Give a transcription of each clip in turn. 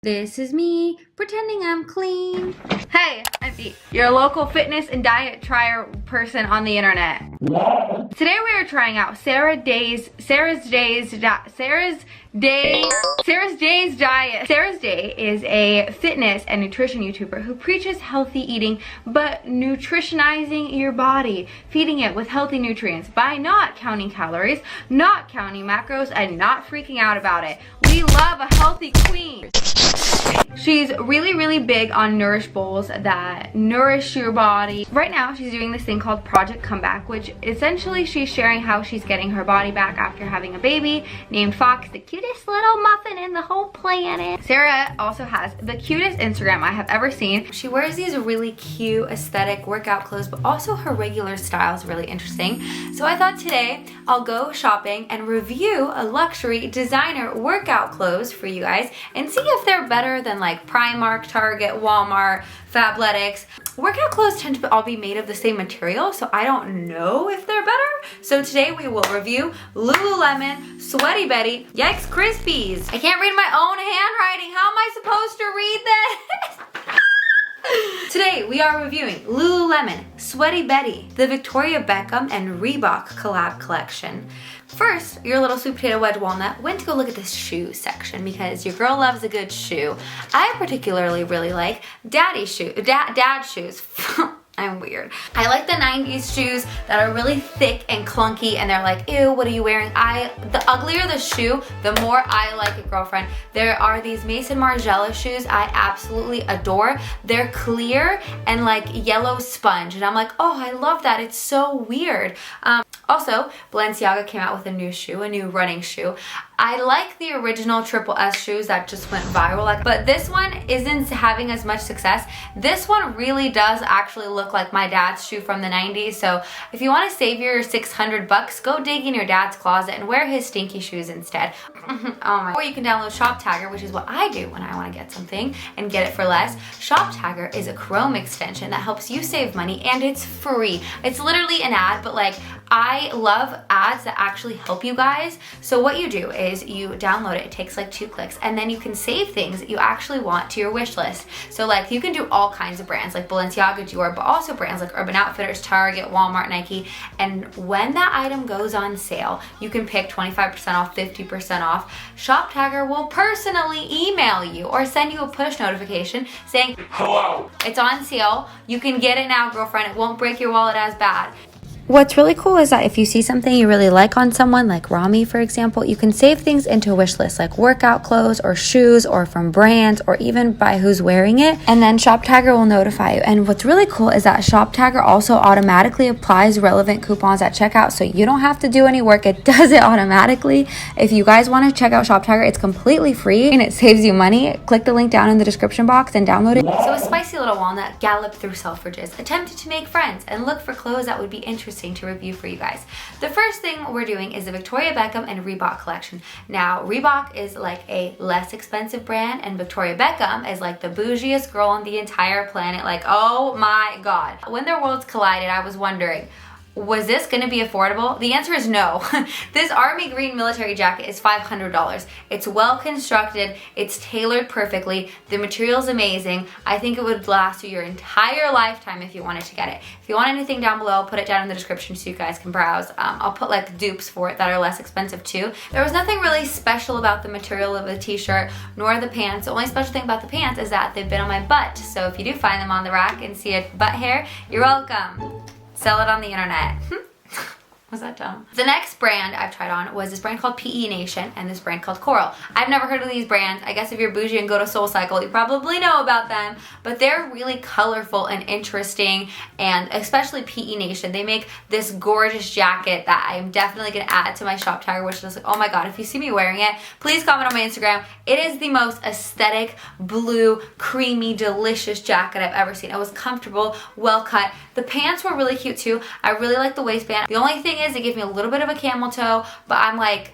This is me pretending I'm clean. Hey, I'm Dee, your local fitness and diet trier person on the internet. Today we are trying out Sarah's Days Diet. Sarah's Day is a fitness and nutrition YouTuber who preaches healthy eating, but nutritionizing your body, feeding it with healthy nutrients by not counting calories, not counting macros, and not freaking out about it. We love a healthy queen. She's really big on nourish bowls that nourish your body. Right now she's doing this thing called Project Comeback, which essentially she's sharing how she's getting her body back after having a baby named Fox, the cutest little muffin in the whole planet. Sarah also has the cutest Instagram I have ever seen. She wears these really cute aesthetic workout clothes, but also her regular style is really interesting. So I thought today I'll go shopping and review a luxury designer workout clothes for you guys and see if they're better than like Primark, Target, Walmart, Fabletics. Workout clothes tend to all be made of the same material, so I don't know if they're better. So today we will review Lululemon Sweaty Betty Yikes Krispies. I can't read my own handwriting. How am I supposed to read this? Today we are reviewing Lululemon Sweaty Betty, the Victoria Beckham and Reebok collab collection. First, your little sweet potato wedge walnut went to go look at this shoe section because your girl loves a good shoe. I particularly really like dad shoes. I'm weird. I like the 90s shoes that are really thick and clunky and they're like, ew, what are you wearing? The uglier the shoe, the more I like it, girlfriend. There are these Mason Margiela shoes I absolutely adore. They're clear and like yellow sponge and I'm like, oh, I love that. It's so weird. Also, Balenciaga came out with a new shoe, a new running shoe. I like the original Triple S shoes that just went viral, but this one isn't having as much success. This one really does actually look like my dad's shoe from the 90s, so if you want to save your $600, go dig in your dad's closet and wear his stinky shoes instead. Oh my. Or you can download Shop Tagger, which is what I do when I want to get something and get it for less. Shop Tagger is a Chrome extension that helps you save money and it's free. It's literally an ad, but like I love ads that actually help you guys. So what you do is you download it. It takes like 2 clicks and then you can save things that you actually want to your wish list. So like you can do all kinds of brands like Balenciaga, Dior, but also brands like Urban Outfitters, Target, Walmart, Nike. And when that item goes on sale, you can pick 25% off, 50% off. Shop Tagger will personally email you or send you a push notification saying, hello, it's on sale. You can get it now, girlfriend. It won't break your wallet as bad. What's really cool is that if you see something you really like on someone, like Rami for example, you can save things into a wish list like workout clothes or shoes or from brands or even by who's wearing it, and then Shop Tagger will notify you. And what's really cool is that Shop Tagger also automatically applies relevant coupons at checkout, so you don't have to do any work. It does it automatically. If you guys want to check out Shop Tagger, it's completely free and it saves you money. Click the link down in the description box and download it. So a spicy little walnut galloped through Selfridges, attempted to make friends and look for clothes that would be interesting to review for you guys. The first thing we're doing is the Victoria Beckham and Reebok collection. Now, Reebok is like a less expensive brand and Victoria Beckham is like the bougiest girl on the entire planet. Like, oh my God. When their worlds collided, I was wondering, was this going to be affordable? The answer is no. This army green military jacket is $500. It's well constructed. It's tailored perfectly. The material is amazing. I think it would last you your entire lifetime if you wanted to get it. If you want anything down below, I'll put it down in the description so you guys can browse. I'll put like dupes for it that are less expensive too. There was nothing really special about the material of the t-shirt nor the pants. The only special thing about the pants is that they've been on my butt. So if you do find them on the rack and see a butt hair, you're welcome. Sell it on the internet. Was that dumb? The next brand I've tried on was this brand called PE Nation and this brand called Coral. I've never heard of these brands. I guess if you're bougie and go to SoulCycle, you probably know about them, but they're really colorful and interesting, and especially PE Nation. They make this gorgeous jacket that I'm definitely gonna add to my Shop Tagger wish list. Like, oh my God, if you see me wearing it, please comment on my Instagram. It is the most aesthetic, blue, creamy, delicious jacket I've ever seen. It was comfortable, well cut. The pants were really cute too. I really like the waistband. The only thing is it gave me a little bit of a camel toe, but I'm like,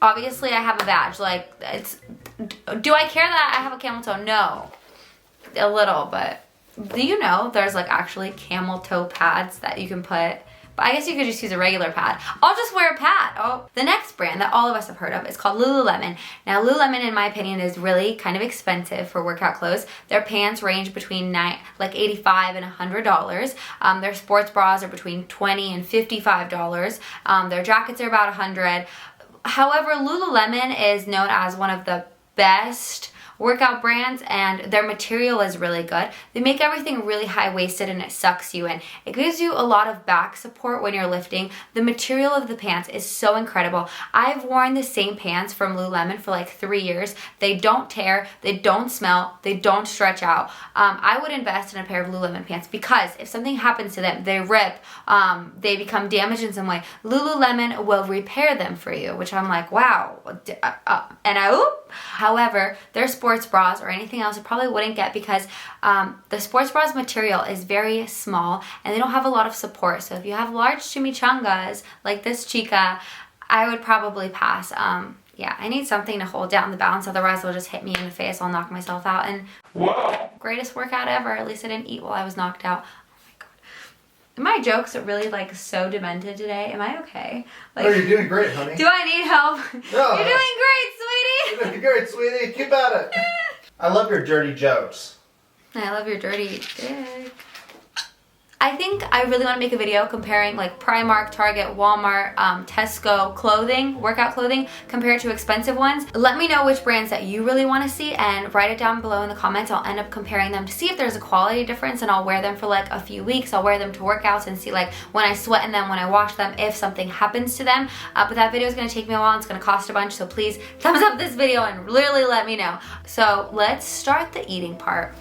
obviously I have a badge. Like, do I care that I have a camel toe? No, a little, but do you know there's like actually camel toe pads that you can put but I guess you could just use a regular pad. I'll just wear a pad. Oh, the next brand that all of us have heard of is called Lululemon. Now, Lululemon, in my opinion, is really kind of expensive for workout clothes. Their pants range between like $85 and $100. Their sports bras are between $20 and $55. Their jackets are about $100. However, Lululemon is known as one of the best workout brands, and their material is really good. They make everything really high-waisted and it sucks you in. It gives you a lot of back support when you're lifting. The material of the pants is so incredible. I've worn the same pants from Lululemon for like 3 years. They don't tear, they don't smell, they don't stretch out. I would invest in a pair of Lululemon pants because if something happens to them, they rip, they become damaged in some way, Lululemon will repair them for you, which I'm like, wow. However, their sports bras or anything else I probably wouldn't get because the sports bras material is very small and they don't have a lot of support. So if you have large chimichangas like this chica, I would probably pass. Yeah, I need something to hold down the balance, otherwise it'll just hit me in the face. I'll knock myself out. And whoa, greatest workout ever. At least I didn't eat while I was knocked out. My jokes are really like so demented today. Am I okay? Like, oh, you're doing great, honey. Do I need help? No. You're doing great, sweetie. You're doing great, sweetie. Keep at it. I love your dirty jokes. I love your dirty dick. I think I really want to make a video comparing like Primark, Target, Walmart, Tesco clothing, workout clothing, compared to expensive ones. Let me know which brands that you really want to see and write it down below in the comments. I'll end up comparing them to see if there's a quality difference, and I'll wear them for like a few weeks. I'll wear them to workouts and see like when I sweat in them, when I wash them, if something happens to them. But that video is going to take me a while and it's going to cost a bunch, so please thumbs up this video and literally let me know. So let's start the eating part.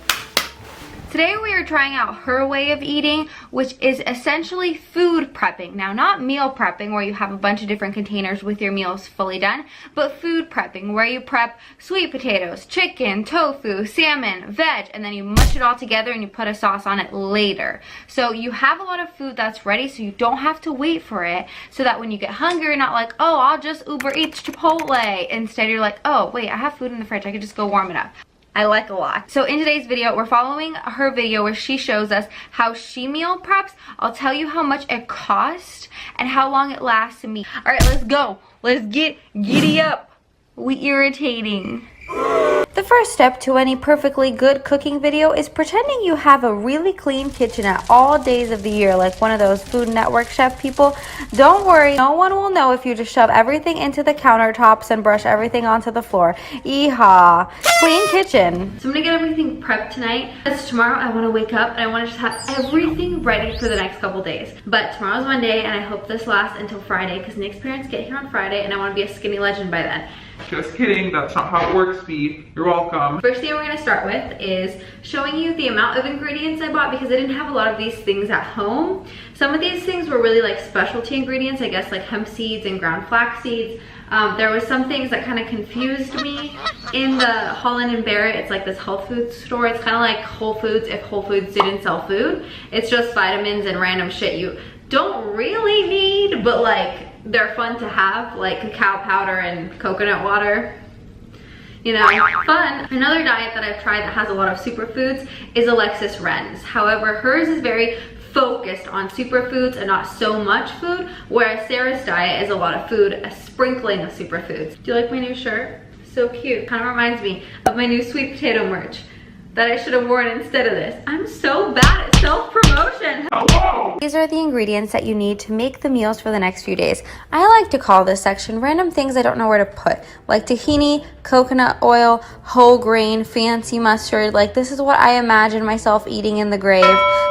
Today we are trying out her way of eating, which is essentially food prepping. Now, not meal prepping where you have a bunch of different containers with your meals fully done, but food prepping where you prep sweet potatoes, chicken, tofu, salmon, veg, and then you mush it all together and you put a sauce on it later. So you have a lot of food that's ready, so you don't have to wait for it, so that when you get hungry, you're not like, oh, I'll just Uber Eats Chipotle. Instead, you're like, oh, wait, I have food in the fridge. I could just go warm it up. I like a lot. So in today's video, we're following her video where she shows us how she meal preps. I'll tell you how much it costs and how long it lasts me. All right, let's go. Let's get giddy up. We irritating. The first step to any perfectly good cooking video is pretending you have a really clean kitchen at all days of the year, like one of those Food Network chef people. Don't worry, no one will know if you just shove everything into the countertops and brush everything onto the floor. Yeehaw. Clean kitchen. So I'm gonna get everything prepped tonight, because tomorrow I wanna wake up and I wanna just have everything ready for the next couple days. But tomorrow's Monday and I hope this lasts until Friday, because Nick's parents get here on Friday and I wanna be a skinny legend by then. Just kidding, that's not how it works, Bee. You're welcome. First thing we're gonna start with is showing you the amount of ingredients I bought, because I didn't have a lot of these things at home. Some of these things were really like specialty ingredients, I guess, like hemp seeds and ground flax seeds. There was some things that kind of confused me in the Holland & Barrett. It's like this health food store. It's kind of like Whole Foods if Whole Foods didn't sell food. It's just vitamins and random shit you don't really need, but like they're fun to have, like cacao powder and coconut water. You know, fun. Another diet that I've tried that has a lot of superfoods is Alexis Wren's. However, hers is very focused on superfoods and not so much food, whereas Sarah's diet is a lot of food, a sprinkling of superfoods. Do you like my new shirt? So cute. Kind of reminds me of my new sweet potato merch that I should have worn instead of this. I'm so bad at self-promotion. Hello! These are the ingredients that you need to make the meals for the next few days. I like to call this section random things I don't know where to put, like tahini, coconut oil, whole grain, fancy mustard. Like, this is what I imagine myself eating in the grave.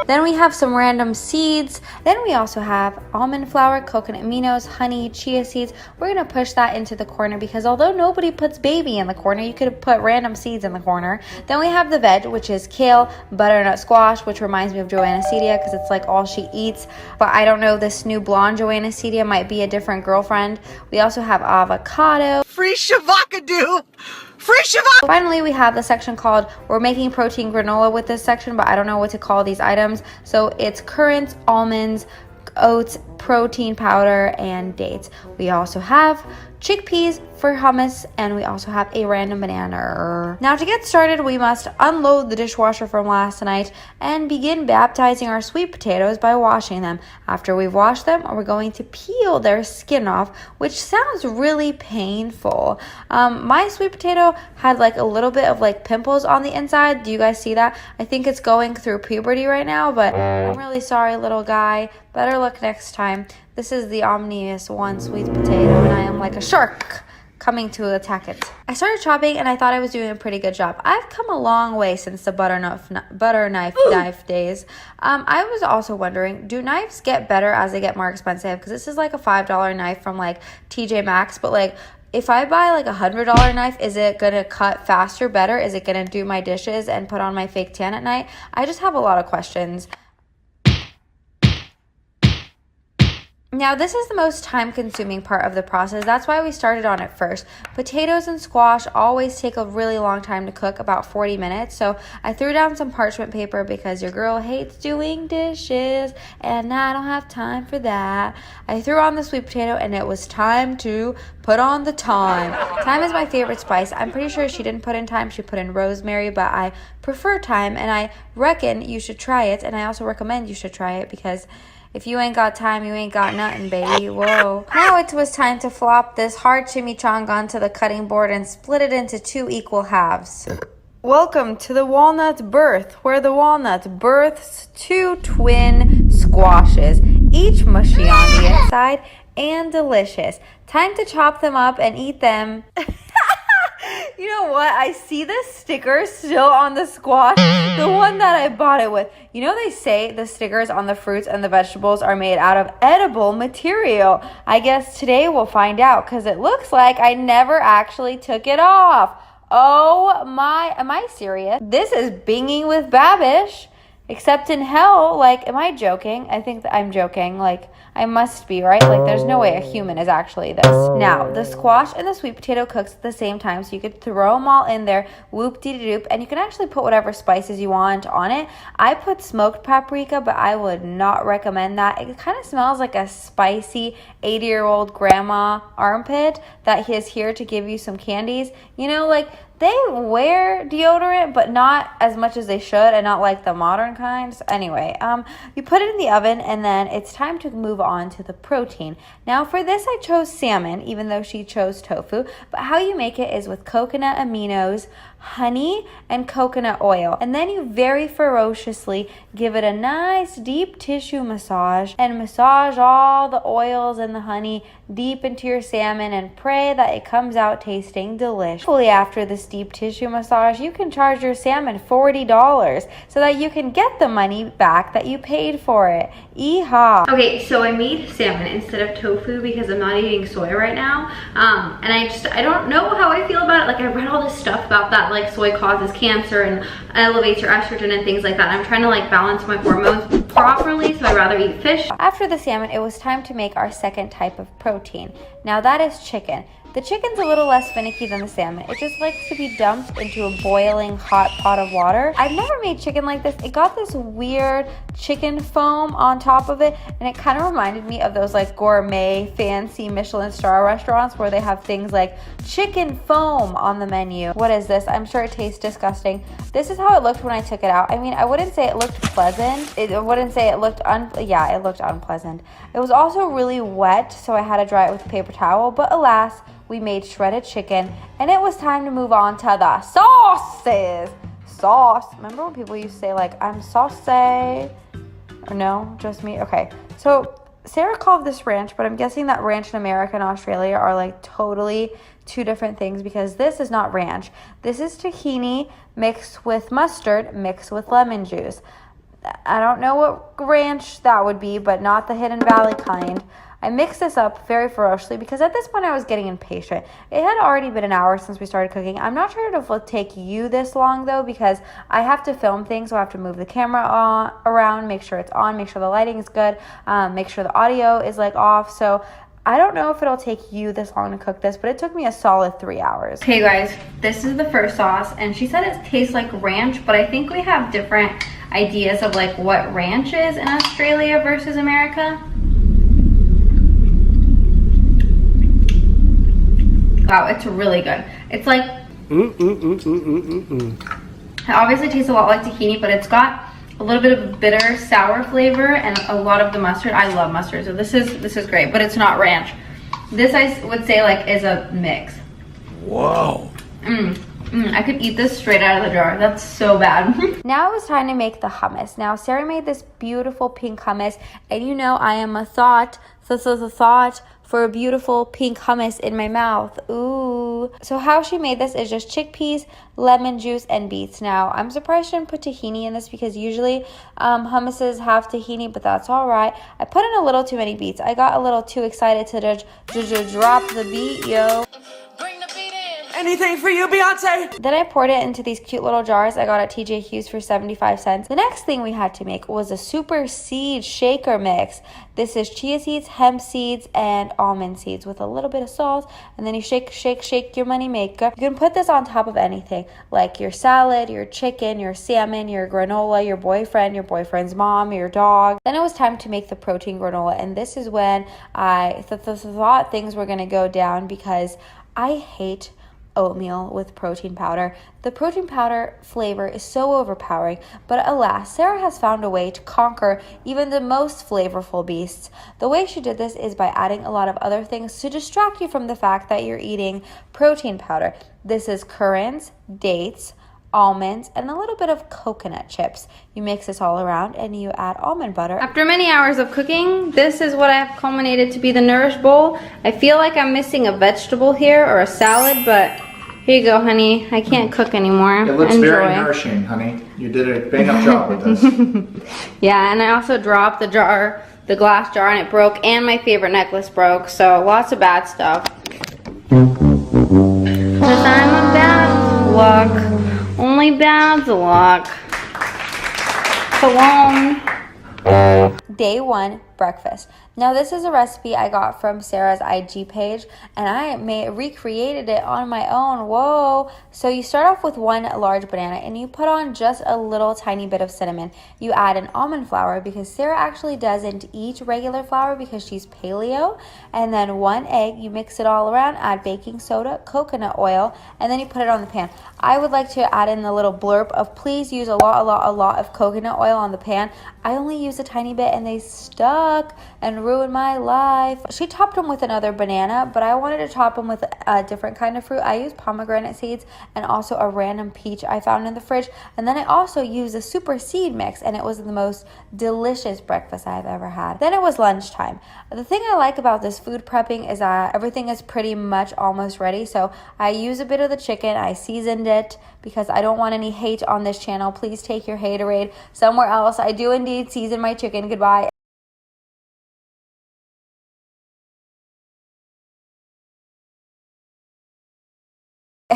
Then we have some random seeds. Then we also have almond flour, coconut aminos, honey, chia seeds. We're gonna push that into the corner because although nobody puts baby in the corner, you could put random seeds in the corner. Then we have the veg, which is kale, butternut squash, which reminds me of Joanna Cedia because it's like all she eats. But I don't know, this new blonde Joanna Cedia might be a different girlfriend. We also have avocado. Free Shavakadu! Free Shavakadu! Finally, we have the section called We're Making Protein Granola with this section, but I don't know what to call these items. So it's currants, almonds, oats, protein powder, and dates. We also have chickpeas, for hummus, and we also have a random banana. Now to get started, we must unload the dishwasher from last night and begin baptizing our sweet potatoes by washing them. After we've washed them, we're going to peel their skin off, which sounds really painful. My sweet potato had like a little bit of like pimples on the inside. Do you guys see that? I think it's going through puberty right now, but I'm really sorry, little guy. Better luck next time. This is the Omnius One sweet potato, and I am like a shark coming to attack it. I started chopping and I thought I was doing a pretty good job. I've come a long way since the butter knife days. I was also wondering, do knives get better as they get more expensive? Because this is like a $5 knife from like TJ Maxx, but like if I buy like $100 knife, is it gonna cut faster, better? Is it gonna do my dishes and put on my fake tan at night? I just have a lot of questions. Now, this is the most time-consuming part of the process. That's why we started on it first. Potatoes and squash always take a really long time to cook, about 40 minutes. So I threw down some parchment paper because your girl hates doing dishes, and I don't have time for that. I threw on the sweet potato, and it was time to put on the thyme. Thyme is my favorite spice. I'm pretty sure she didn't put in thyme. She put in rosemary, but I prefer thyme, and I reckon you should try it. And I also recommend you should try it because if you ain't got time, you ain't got nothing, baby. Whoa. Now it was time to flop this hard chimichanga onto the cutting board and split it into 2 equal halves. Welcome to the walnut birth, where the walnut births 2 twin squashes, each mushy on the inside and delicious. Time to chop them up and eat them. You know what? I see the sticker still on the squash, the one that I bought it with. You know, they say the stickers on the fruits and the vegetables are made out of edible material. I guess today we'll find out, because it looks like I never actually took it off. Oh my, am I serious? This is binging with Babish. Except in hell, like, am I joking? I think that I'm joking. Like, I must be, right? Like, there's no way a human is actually this. Now, the squash and the sweet potato cooks at the same time, so you could throw them all in there, whoop-de-doop, and you can actually put whatever spices you want on it. I put smoked paprika, but I would not recommend that. It kind of smells like a spicy 80-year-old grandma armpit that is here to give you some candies. You know, like, they wear deodorant, but not as much as they should, and not like the modern kinds. Anyway, you put it in the oven, and then it's time to move on to the protein. Now, for this, I chose salmon, even though she chose tofu. But how you make it is with coconut aminos, honey, and coconut oil. And then you very ferociously give it a nice deep tissue massage, and massage all the oils and the honey deep into your salmon, and pray that it comes out tasting delicious. Hopefully, after this deep tissue massage, you can charge your salmon $40 so that you can get the money back that you paid for it. Yeehaw. Okay, so I made salmon instead of tofu because I'm not eating soy right now. And I don't know how I feel about it. Like, I read all this stuff about that, like soy causes cancer and elevates your estrogen and things like that. I'm trying to like balance my hormones properly, so I'd rather eat fish. After the salmon, it was time to make our second type of protein. Now that is chicken. The chicken's a little less finicky than the salmon. It just likes to be dumped into a boiling hot pot of water. I've never made chicken like this. It got this weird chicken foam on top of it, and it kind of reminded me of those like gourmet, fancy Michelin star restaurants where they have things like chicken foam on the menu. What is this? I'm sure it tastes disgusting. This is how it looked when I took it out. I mean, I wouldn't say it looked pleasant. I wouldn't say it looked it looked unpleasant. It was also really wet, so I had to dry it with a paper towel, but alas, we made shredded chicken, and it was time to move on to the sauces. Sauce. Remember when people used to say, like, I'm saucy? Or no? Just me? Okay. So Sarah called this ranch, but I'm guessing that ranch in America and Australia are, like, totally 2 different things, because this is not ranch. This is tahini mixed with mustard mixed with lemon juice. I don't know what ranch that would be, but not the Hidden Valley kind. I mixed this up very ferociously because at this point I was getting impatient. It had already been an hour since we started cooking. I'm not sure if it'll take you this long though, because I have to film things, so I have to move the camera around, make sure it's on, make sure the lighting is good, make sure the audio is like off. So I don't know if it'll take you this long to cook this, but it took me a solid 3 hours. Okay guys, this is the first sauce, and she said it tastes like ranch, but I think we have different ideas of like what ranch is in Australia versus America. Wow, it's really good. It's like, it obviously tastes a lot like tahini, but it's got a little bit of bitter, sour flavor and a lot of the mustard. I love mustard, so this is great, but it's not ranch. This I would say like is a mix. Whoa. I could eat this straight out of the jar. That's so bad. Now it was time to make the hummus. Now Sarah made this beautiful pink hummus, and you know I am a thought for a beautiful pink hummus in my mouth. Ooh. So how she made this is just chickpeas, lemon juice, and beets. Now I'm surprised she didn't put tahini in this because usually hummuses have tahini, but that's all right. I put in a little too many beets. I got a little too excited to just drop the beet, yo. Anything for you, Beyonce? Then I poured it into these cute little jars I got at TJ Hughes for 75 cents. The next thing we had to make was a super seed shaker mix. This is chia seeds, hemp seeds, and almond seeds with a little bit of salt. And then you shake, shake, shake your money maker. You can put this on top of anything, like your salad, your chicken, your salmon, your granola, your boyfriend's mom, your dog. Then it was time to make the protein granola. And this is when I thought things were going to go down because I hate oatmeal with protein powder. The protein powder flavor is so overpowering, but alas, Sarah has found a way to conquer even the most flavorful beasts. The way she did this is by adding a lot of other things to distract you from the fact that you're eating protein powder. This is currants, dates, almonds, and a little bit of coconut chips. You mix this all around and you add almond butter. After many hours of cooking, this is what I've culminated to be the Nourish bowl. I feel like I'm missing a vegetable here or a salad, but here you go, honey. I can't cook anymore. It looks Enjoy. very nourishing, honey. You did a bang up job with this. Yeah, and I also dropped the glass jar, and it broke, and my favorite necklace broke, so lots of bad stuff. Because I'm a bad luck. Only bad luck. Cologne. Day 1 breakfast. Now this is a recipe I got from Sarah's IG page, and I recreated it on my own. Whoa. So you start off with 1 large banana and you put on just a little tiny bit of cinnamon. You add an almond flour because Sarah actually doesn't eat regular flour because she's paleo. And then 1 egg, you mix it all around, add baking soda, coconut oil, and then you put it on the pan. I would like to add in the little blurb of please use a lot of coconut oil on the pan. I only used a tiny bit and they stuck and ruined my life. She topped them with another banana, but I wanted to top them with a different kind of fruit. I used pomegranate seeds and also a random peach I found in the fridge. And then I also used a super seed mix, and it was the most delicious breakfast I've ever had. Then it was lunchtime. The thing I like about this food prepping is that everything is pretty much almost ready. So I use a bit of the chicken. I seasoned it because I don't want any hate on this channel. Please take your haterade somewhere else. I do indeed season my chicken. Goodbye.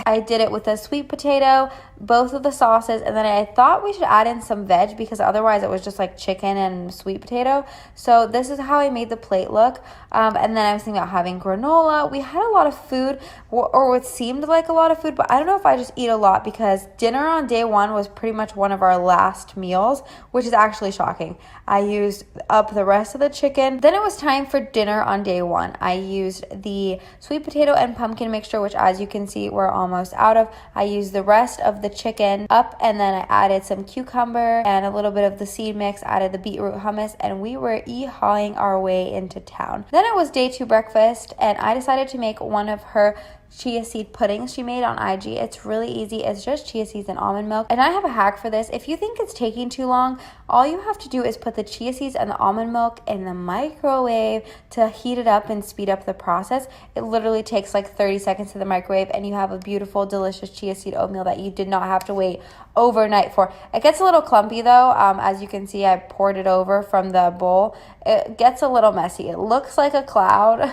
I did it with a sweet potato, both of the sauces, and then I thought we should add in some veg because otherwise it was just like chicken and sweet potato. So this is how I made the plate look. And then I was thinking about having granola. We had a lot of food, or what seemed like a lot of food, but I don't know if I just eat a lot because dinner on day 1 was pretty much one of our last meals, which is actually shocking. I used up the rest of the chicken. Then it was time for dinner on day 1. I used the sweet potato and pumpkin mixture, which as you can see, we're almost out of. I used the rest of the chicken up, and then I added some cucumber and a little bit of the seed mix, added the beetroot hummus, and we were hawing our way into town. Then it was day 2 breakfast, and I decided to make one of her chia seed puddings she made on IG. It's really easy. It's just chia seeds and almond milk. And I have a hack for this. If you think it's taking too long, all you have to do is put the chia seeds and the almond milk in the microwave to heat it up and speed up the process. It literally takes like 30 seconds to the microwave, and you have a beautiful, delicious chia seed oatmeal that you did not have to wait overnight for. It gets a little clumpy though. As you can see, I poured it over from the bowl. It gets a little messy. It looks like a cloud.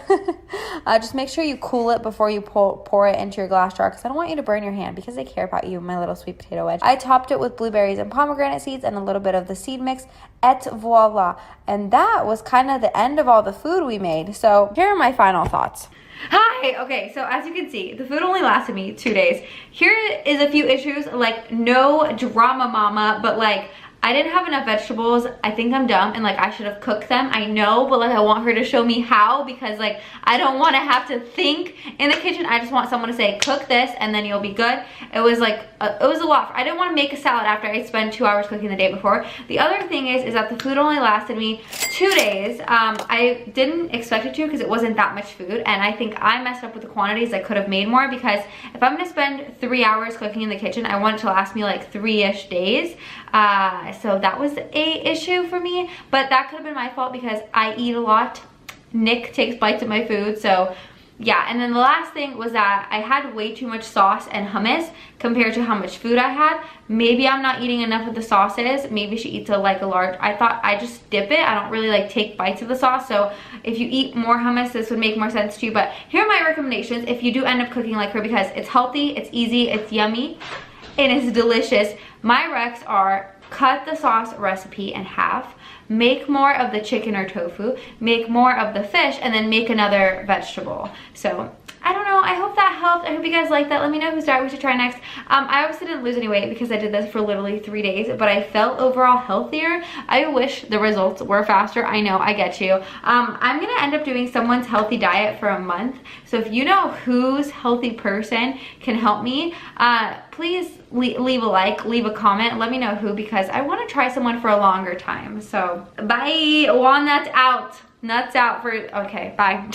Just make sure you cool it before you pour it into your glass jar because I don't want you to burn your hand because I care about you, my little sweet potato wedge. I topped it with blueberries and pomegranate seeds and a little bit of the seed mix, et voila. And that was kind of the end of all the food we made. So here are my final thoughts. Hi! Okay, so as you can see, the food only lasted me 2 days. Here is a few issues, like no drama mama, but like I didn't have enough vegetables. I think I'm dumb and like I should have cooked them. I know, but like I want her to show me how, because like I don't want to have to think in the kitchen. I just want someone to say, cook this and then you'll be good. It was like, it was a lot. I didn't want to make a salad after I spent 2 hours cooking the day before. The other thing is that the food only lasted me 2 days. I didn't expect it to because it wasn't that much food, and I think I messed up with the quantities. I could have made more, because if I'm gonna spend 3 hours cooking in the kitchen, I want it to last me like 3-ish days. So that was a issue for me, but that could have been my fault because I eat a lot. Nick takes bites of my food, so yeah. And then the last thing was that I had way too much sauce and hummus compared to how much food I had. Maybe I'm not eating enough of the sauces. Maybe she eats a large. I thought I just dip it. I don't really like take bites of the sauce. So if you eat more hummus, this would make more sense to you. But here are my recommendations if you do end up cooking like her, because it's healthy, it's easy, it's yummy, and it's delicious. My recs are: cut the sauce recipe in half, make more of the chicken or tofu, make more of the fish, and then make another vegetable. So I don't know, I hope that helped. I hope you guys like that. Let me know whose diet we should try next. I obviously didn't lose any weight because I did this for literally 3 days, but I felt overall healthier. I wish the results were faster. I know, I get you. I'm gonna end up doing someone's healthy diet for a month. So if you know whose healthy person can help me, please leave a like, leave a comment, let me know who, because I want to try someone for a longer time. So bye, walnuts out, nuts out for, okay, bye.